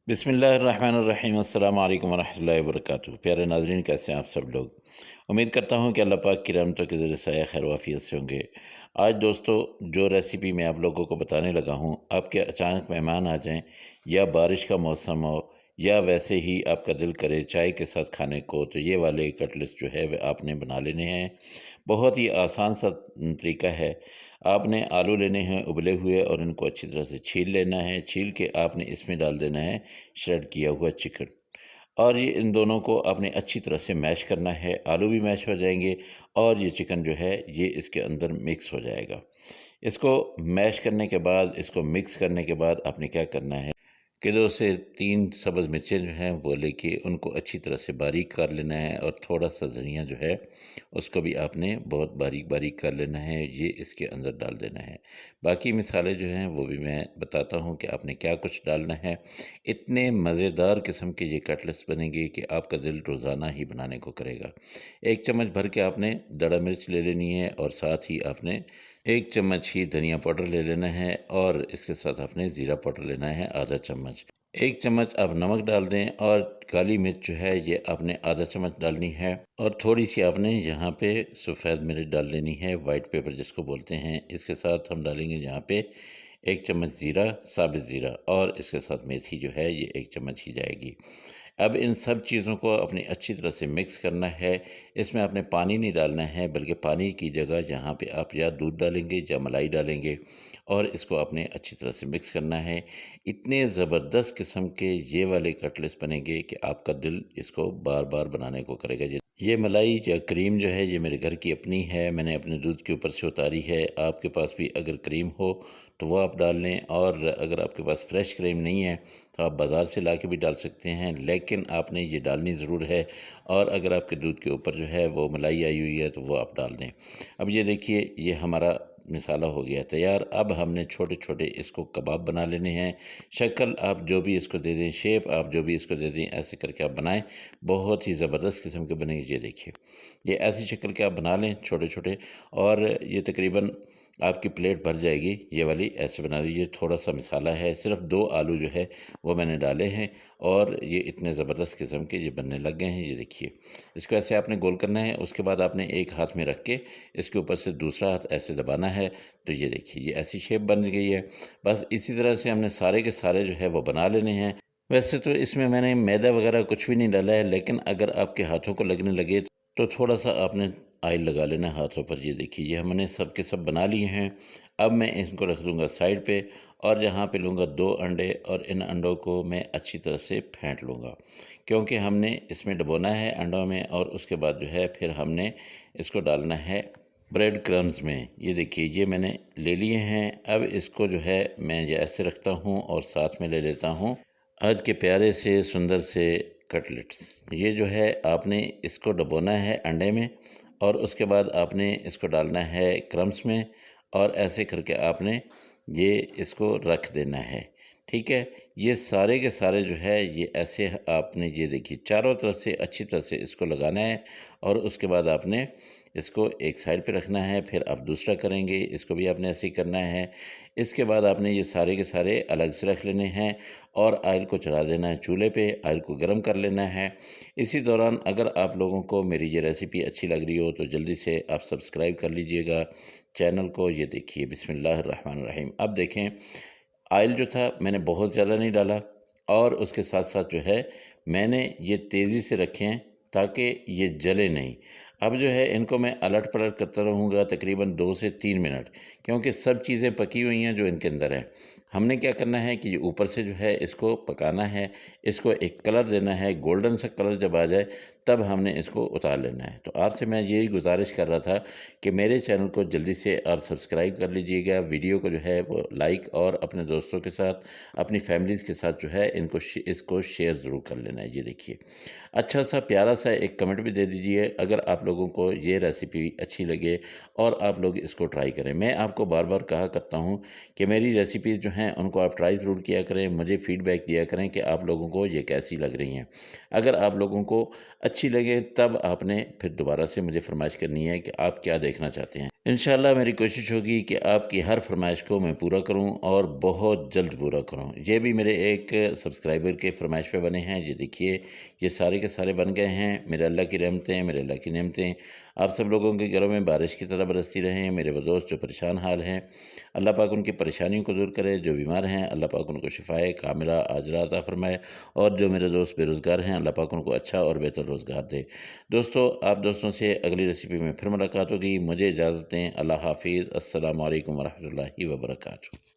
बिस्मिल्लाहिर्रहमानिर्रहीम अस्सलाम वालेकुम वरहमतुल्लाहि वबरकातुहू। प्यारे नाज़रीन, कैसे हैं आप सब लोग। उम्मीद करता हूँ कि अल्लाह पाक की रहमतों के ज़रिए साया खैर वाफ़ियत से होंगे। आज दोस्तों, जो रेसिपी मैं आप लोगों को बताने लगा हूँ, आपके अचानक मेहमान आ जाएं या बारिश का मौसम हो या वैसे ही आपका दिल करे चाय के साथ खाने को, तो ये वाले कटलेट्स जो है वह आपने बना लेने हैं। बहुत ही आसान सा तरीका है। आपने आलू लेने हैं उबले हुए और इनको अच्छी तरह से छील लेना है। छील के आपने इसमें डाल देना है श्रेड किया हुआ चिकन, और ये इन दोनों को आपने अच्छी तरह से मैश करना है। आलू भी मैश हो जाएंगे और ये चिकन जो है ये इसके अंदर मिक्स हो जाएगा। इसको मैश करने के बाद, इसको मिक्स करने के बाद आपने क्या करना है कि 2 से 3 सब्ज़ मिर्चें जो हैं वो लेके उनको अच्छी तरह से बारीक कर लेना है, और थोड़ा-सा धनिया जो है उसको भी आपने बहुत बारीक-बारीक कर लेना है, ये इसके अंदर डाल देना है। बाकी मसाले जो हैं वो भी मैं बताता हूँ कि आपने क्या कुछ डालना है। इतने मज़ेदार किस्म के ये कटलेट्स बनेंगे कि आपका दिल रोज़ाना ही बनाने को करेगा। 1 चम्मच भर के आपने दड़ा मिर्च ले लेनी है, और साथ ही आपने 1 चम्मच ही धनिया पाउडर ले लेना है, और इसके साथ आपने ज़ीरा पाउडर लेना है आधा चम्मच। 1 चम्मच आप नमक डाल दें, और काली मिर्च जो है ये आपने आधा चम्मच डालनी है, और थोड़ी-सी आपने यहाँ पे सफ़ेद मिर्च डाल लेनी है, व्हाइट पेपर जिसको बोलते हैं। इसके साथ हम डालेंगे यहाँ पे 1 चम्मच ज़ीरा, साबित ज़ीरा, और इसके साथ मेथी जो है ये 1 चम्मच ही जाएगी। अब इन सब चीज़ों को अपनी अच्छी तरह से मिक्स करना है। इसमें आपने पानी नहीं डालना है, बल्कि पानी की जगह यहाँ पे आप या दूध डालेंगे या मलाई डालेंगे, और इसको आपने अच्छी तरह से मिक्स करना है। इतने ज़बरदस्त किस्म के ये वाले कटलेट्स बनेंगे कि आपका दिल इसको बार-बार बनाने को करेगा। ये मलाई या क्रीम जो है ये मेरे घर की अपनी है, मैंने अपने दूध के ऊपर से उतारी है। आपके पास भी अगर क्रीम हो तो वो आप डाल लें, और अगर आपके पास फ्रेश क्रीम नहीं है तो आप बाज़ार से ला के भी डाल सकते हैं, लेकिन आपने ये डालनी ज़रूर है। और अगर आपके दूध के ऊपर जो है वो मलाई आई हुई है तो वो आप डाल दें। अब ये देखिए, ये हमारा मसाला हो गया तैयार। अब हमने छोटे-छोटे इसको कबाब बना लेने हैं। शक्ल आप जो भी इसको दे दें, शेप आप जो भी इसको दे दें, ऐसे करके आप बनाएँ। बहुत ही ज़बरदस्त किस्म के बनेंगे। ये देखिए, ये ऐसी शक्ल के आप बना लें छोटे-छोटे, और ये तकरीबन आपकी प्लेट भर जाएगी। ये वाली ऐसे बना लीजिए। थोड़ा-सा मसाला है, सिर्फ़ 2 आलू जो है वो मैंने डाले हैं, और ये इतने ज़बरदस्त किस्म के ये बनने लग गए हैं। ये देखिए, इसको ऐसे आपने गोल करना है। उसके बाद आपने एक हाथ में रख के इसके ऊपर से दूसरा हाथ ऐसे दबाना है, तो ये देखिए ये ऐसी शेप बन गई है। बस इसी तरह से हमने सारे के सारे जो है वो बना लेने हैं। वैसे तो इसमें मैंने मैदा वगैरह कुछ भी नहीं डाला है, लेकिन अगर आपके हाथों को लगने लगे तो थोड़ा-सा आपने ऑयल लगा लेना हाथों पर। ये देखिए, ये हमने सब के सब बना लिए हैं। अब मैं इनको रख दूँगा साइड पे, और यहाँ पे लूँगा 2 अंडे, और इन अंडों को मैं अच्छी तरह से फेंट लूँगा, क्योंकि हमने इसमें डुबोना है अंडों में, और उसके बाद जो है फिर हमने इसको डालना है ब्रेड क्रम्स में। ये देखिए, ये मैंने ले लिए हैं। अब इसको जो है मैं ये ऐसे रखता हूँ, और साथ में ले लेता हूँ आज के प्यारे से सुंदर से कटलेट्स। ये जो है आपने इसको डुबोना है अंडे में, और उसके बाद आपने इसको डालना है क्रम्स में, और ऐसे करके आपने ये इसको रख देना है। ठीक है? ये सारे के सारे जो है ये ऐसे आपने ये देखिए चारों तरफ से अच्छी तरह से इसको लगाना है, और उसके बाद आपने इसको एक साइड पे रखना है। फिर आप दूसरा करेंगे, इसको भी आपने ऐसे ही करना है। इसके बाद आपने ये सारे के सारे अलग से रख लेने हैं, और ऑयल को चढ़ा देना है चूल्हे पे, ऑयल को गर्म कर लेना है। इसी दौरान अगर आप लोगों को मेरी ये रेसिपी अच्छी लग रही हो तो जल्दी से आप सब्सक्राइब कर लीजिएगा चैनल को। ये देखिए, बिस्मिल्लाहिर्रहमानिर्रहीम। अब देखें, ऑयल जो था मैंने बहुत ज़्यादा नहीं डाला, और उसके साथ-साथ जो है मैंने ये तेज़ी से रखे हैं ताकि ये जले नहीं। अब जो है इनको मैं अलट-पलट करता रहूँगा तकरीबन 2 से 3 मिनट, क्योंकि सब चीज़ें पकी हुई हैं जो इनके अंदर है। हमने क्या करना है कि ये ऊपर से जो है इसको पकाना है, इसको एक कलर देना है। गोल्डन सा कलर जब आ जाए तब हमने इसको उतार लेना है। तो आपसे मैं यही गुज़ारिश कर रहा था कि मेरे चैनल को जल्दी से आप सब्सक्राइब कर लीजिएगा। वीडियो को जो है वो लाइक, और अपने दोस्तों के साथ, अपनी फैमिलीज़ के साथ जो है इसको शेयर ज़रूर कर लेना है। ये देखिए, अच्छा सा प्यारा सा एक कमेंट भी दे दीजिए अगर आप लोगों को ये रेसिपी अच्छी लगे, और आप लोग इसको ट्राई करें। मैं आपको बार-बार कहा करता हूँ कि मेरी रेसिपीज़ जो हैं उनको आप ट्राई ज़रूर किया करें, मुझे फ़ीडबैक दिया करें कि आप लोगों को ये कैसी लग रही हैं। अगर आप लोगों को अच्छी लगे तब आपने फिर दोबारा से मुझे फ़रमाइश करनी है कि आप क्या देखना चाहते हैं। इंशाल्लाह मेरी कोशिश होगी कि आपकी हर फ़रमाइश को मैं पूरा करूं और बहुत जल्द पूरा करूं। ये भी मेरे एक सब्सक्राइबर के फ़रमाइश पे बने हैं। ये देखिए, ये सारे के सारे बन गए हैं। मेरे अल्लाह की रहमतें, मेरे अल्लाह की नेमतें आप सब लोगों के घरों में बारिश की तरह बरसती रहें। मेरे वो दोस्त जो परेशान हाल हैं, अल्लाह पाक उनकी परेशानियों को दूर करे। जो बीमार हैं, अल्लाह पाक उनको शिफ़ाए कामिला आजला अता फ़रमाए। और जो मेरे दोस्त बेरोज़गार हैं, अल्लाह पाक उनको अच्छा और बेहतर रोज़गार दे। दोस्तों, आप दोस्तों से अगली रेसिपी में फिर मुलाकात होगी। मुझे इजाज़त दें। अल्लाह हाफ़िज़। अस्सलामु अलैकुम व रहमतुल्लाहि व बरकातुहू।